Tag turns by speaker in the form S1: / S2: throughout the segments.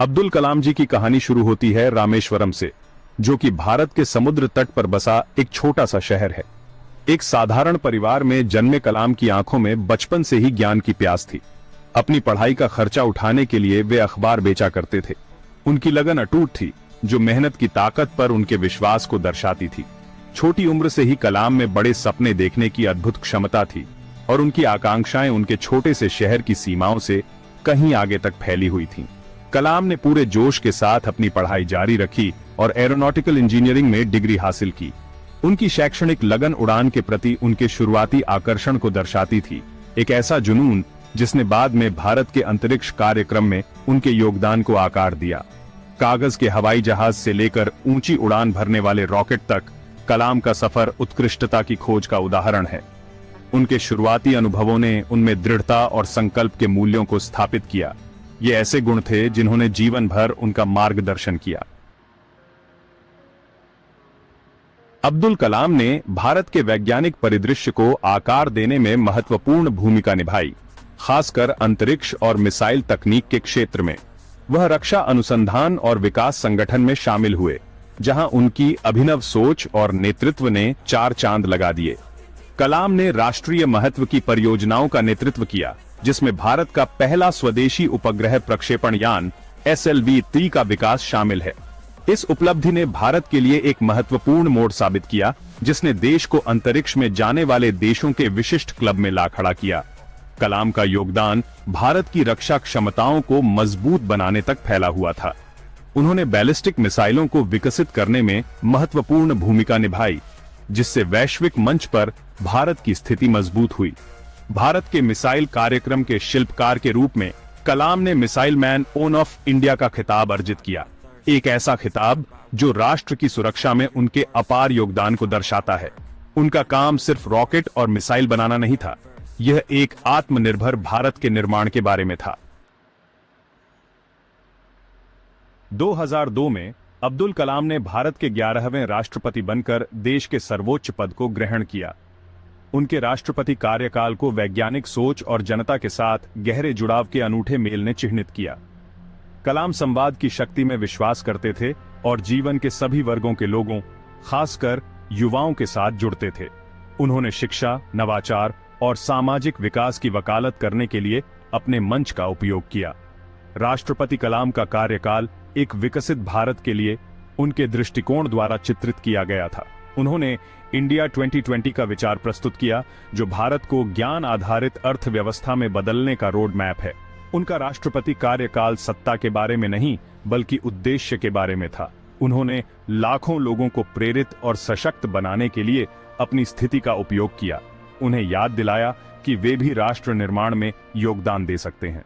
S1: अब्दुल कलाम जी की कहानी शुरू होती है रामेश्वरम से, जो कि भारत के समुद्र तट पर बसा एक छोटा सा शहर है। एक साधारण परिवार में जन्मे कलाम की आंखों में बचपन से ही ज्ञान की प्यास थी। अपनी पढ़ाई का खर्चा उठाने के लिए वे अखबार बेचा करते थे। उनकी लगन अटूट थी, जो मेहनत की ताकत पर उनके विश्वास को दर्शाती थी। छोटी उम्र से ही कलाम में बड़े सपने देखने की अद्भुत क्षमता थी और उनकी आकांक्षाएं उनके छोटे से शहर की सीमाओं से कहीं आगे तक फैली हुई थीं। कलाम ने पूरे जोश के साथ अपनी पढ़ाई जारी रखी और एरोनॉटिकल इंजीनियरिंग में डिग्री हासिल की। उनकी शैक्षणिक लगन उड़ान के प्रति उनके शुरुआती आकर्षण को दर्शाती थी, एक ऐसा जुनून जिसने बाद में भारत के अंतरिक्ष कार्यक्रम में उनके योगदान को आकार दिया। कागज के हवाई जहाज से लेकर ऊंची उड़ान भरने वाले रॉकेट तक कलाम का सफर उत्कृष्टता की खोज का उदाहरण है। उनके शुरुआती अनुभवों ने उनमें दृढ़ता और संकल्प के मूल्यों को स्थापित किया। ये ऐसे गुण थे जिन्होंने जीवन भर उनका मार्गदर्शन किया। अब्दुल कलाम ने भारत के वैज्ञानिक परिदृश्य को आकार देने में महत्वपूर्ण भूमिका निभाई, खासकर अंतरिक्ष और मिसाइल तकनीक के क्षेत्र में। वह रक्षा अनुसंधान और विकास संगठन में शामिल हुए, जहां उनकी अभिनव सोच और नेतृत्व ने 4 चांद लगा दिए। कलाम ने राष्ट्रीय महत्व की परियोजनाओं का नेतृत्व किया, जिसमें भारत का पहला स्वदेशी उपग्रह प्रक्षेपण यान SLV-3 का विकास शामिल है। इस उपलब्धि ने भारत के लिए एक महत्वपूर्ण मोड़ साबित किया, जिसने देश को अंतरिक्ष में जाने वाले देशों के विशिष्ट क्लब में ला खड़ा किया। कलाम का योगदान भारत की रक्षा क्षमताओं को मजबूत बनाने तक फैला हुआ था। उन्होंने बैलिस्टिक मिसाइलों को विकसित करने में महत्वपूर्ण भूमिका निभाई, जिससे वैश्विक मंच पर भारत की स्थिति मजबूत हुई। भारत के मिसाइल कार्यक्रम के शिल्पकार के रूप में कलाम ने मिसाइल मैन ऑफ इंडिया का खिताब अर्जित किया, एक ऐसा खिताब जो राष्ट्र की सुरक्षा में उनके अपार योगदान को दर्शाता है। उनका काम सिर्फ रॉकेट और मिसाइल बनाना नहीं था, यह एक आत्मनिर्भर भारत के निर्माण के बारे में था। 2002 में अब्दुल कलाम ने भारत के 11वें राष्ट्रपति बनकर देश के सर्वोच्च पद को ग्रहण किया। उनके राष्ट्रपति कार्यकाल को वैज्ञानिक सोच और जनता के साथ गहरे जुड़ाव के अनूठे मेल ने चिह्नित किया। कलाम संवाद की शक्ति में विश्वास करते थे और जीवन के सभी वर्गों के लोगों, खासकर युवाओं के साथ जुड़ते थे। उन्होंने शिक्षा, नवाचार और सामाजिक विकास की वकालत करने के लिए अपने मंच का उपयोग किया। राष्ट्रपति कलाम का कार्यकाल एक विकसित भारत के लिए उनके दृष्टिकोण द्वारा चित्रित किया गया था। उन्होंने इंडिया 2020 का विचार प्रस्तुत किया, जो भारत को ज्ञान आधारित अर्थव्यवस्था में बदलने का रोड मैप है। उनका राष्ट्रपति कार्यकाल सत्ता के बारे में नहीं, बल्कि उद्देश्य के बारे में था। उन्होंने लाखों लोगों को प्रेरित और सशक्त बनाने के लिए अपनी स्थिति का उपयोग किया, उन्हें याद दिलाया कि वे भी राष्ट्र निर्माण में योगदान दे सकते हैं।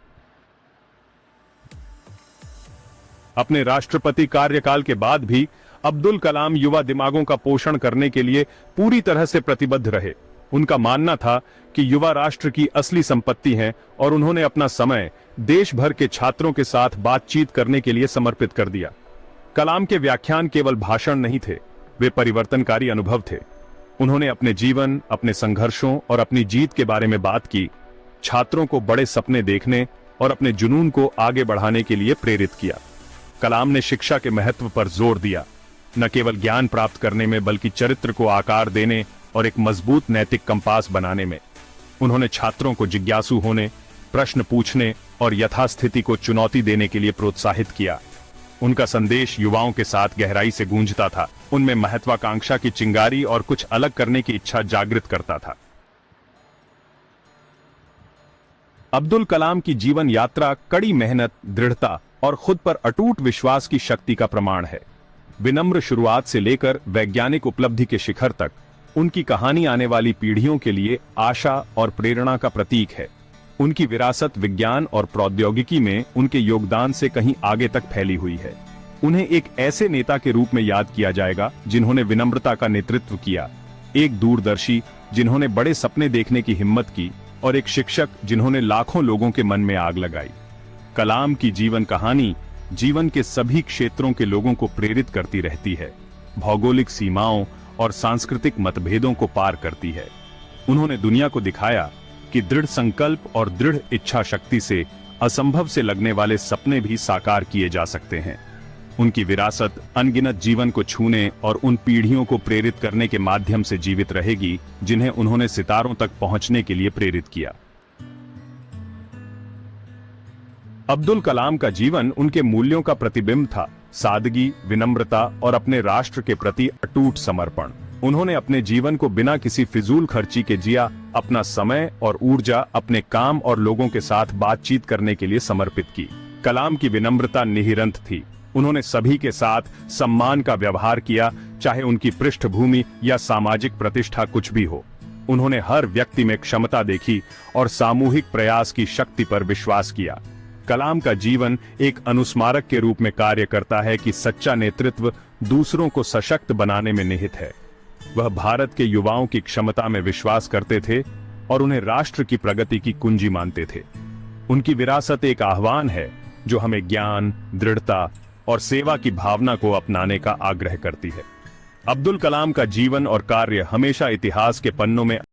S1: अपने राष्ट्रपति कार्यकाल के बाद भी अब्दुल कलाम युवा दिमागों का पोषण करने के लिए पूरी तरह से प्रतिबद्ध रहे। उनका मानना था कि युवा राष्ट्र की असली संपत्ति हैं और उन्होंने अपना समय देश भर के छात्रों के साथ बातचीत करने के लिए समर्पित कर दिया। कलाम के व्याख्यान केवल भाषण नहीं थे, वे परिवर्तनकारी अनुभव थे। उन्होंने अपने जीवन, अपने संघर्षों और अपनी जीत के बारे में बात की, छात्रों को बड़े सपने देखने और अपने जुनून को आगे बढ़ाने के लिए प्रेरित किया। कलाम ने शिक्षा के महत्व पर जोर दिया, न केवल ज्ञान प्राप्त करने में, बल्कि चरित्र को आकार देने और एक मजबूत नैतिक कंपास बनाने में। उन्होंने छात्रों को जिज्ञासु होने, प्रश्न पूछने और यथास्थिति को चुनौती देने के लिए प्रोत्साहित किया। उनका संदेश युवाओं के साथ गहराई से गूंजता था, उनमें महत्वाकांक्षा की चिंगारी और कुछ अलग करने की इच्छा जागृत करता था। अब्दुल कलाम की जीवन यात्रा कड़ी मेहनत, दृढ़ता और खुद पर अटूट विश्वास की शक्ति का प्रमाण है। विनम्र शुरुआत से लेकर वैज्ञानिक उपलब्धि के शिखर तक उनकी कहानी आने वाली पीढ़ियों के लिए आशा और प्रेरणा का प्रतीक है। उनकी विरासत विज्ञान और प्रौद्योगिकी में उनके योगदान से कहीं आगे तक फैली हुई है। उन्हें एक ऐसे नेता के रूप में याद किया जाएगा जिन्होंने विनम्रता का नेतृत्व किया, एक दूरदर्शी जिन्होंने बड़े सपने देखने की हिम्मत की और एक शिक्षक जिन्होंने लाखों लोगों के मन में आग लगाई। कलाम की जीवन कहानी जीवन के सभी क्षेत्रों के लोगों को प्रेरित करती रहती है, भौगोलिक सीमाओं और सांस्कृतिक मतभेदों को पार करती है। उन्होंने दुनिया को दिखाया कि दृढ़ संकल्प और दृढ़ इच्छा शक्ति से असंभव से लगने वाले सपने भी साकार किए जा सकते हैं। उनकी विरासत अनगिनत जीवन को छूने और उन पीढ़ियों को प्रेरित करने के माध्यम से जीवित रहेगी जिन्हें उन्होंने सितारों तक पहुंचने के लिए प्रेरित किया। अब्दुल कलाम का जीवन उनके मूल्यों का प्रतिबिंब था। सादगी, विनम्रता और अपने राष्ट्र के प्रति अटूट समर्पण। उन्होंने अपने जीवन को बिना किसी फिजूल खर्ची के जिया, अपना समय और ऊर्जा अपने काम और लोगों के साथ बातचीत करने के लिए समर्पित की। कलाम की विनम्रता निहिरंत थी। उन्होंने सभी के साथ सम्मान का व्यवहार किया, चाहे उनकी पृष्ठभूमि या सामाजिक प्रतिष्ठा कुछ भी हो। उन्होंने हर व्यक्ति में क्षमता देखी और सामूहिक प्रयास की शक्ति पर विश्वास किया। कलाम का जीवन एक अनुस्मारक के रूप में कार्य करता है कि सच्चा नेतृत्व दूसरों को सशक्त बनाने में निहित है। वह भारत के युवाओं की क्षमता में विश्वास करते थे और उन्हें राष्ट्र की प्रगति की कुंजी मानते थे। उनकी विरासत एक आह्वान है जो हमें ज्ञान, दृढ़ता और सेवा की भावना को अपनाने का आग्रह करती है। अब्दुल कलाम का जीवन और कार्य हमेशा इतिहास के पन्नों में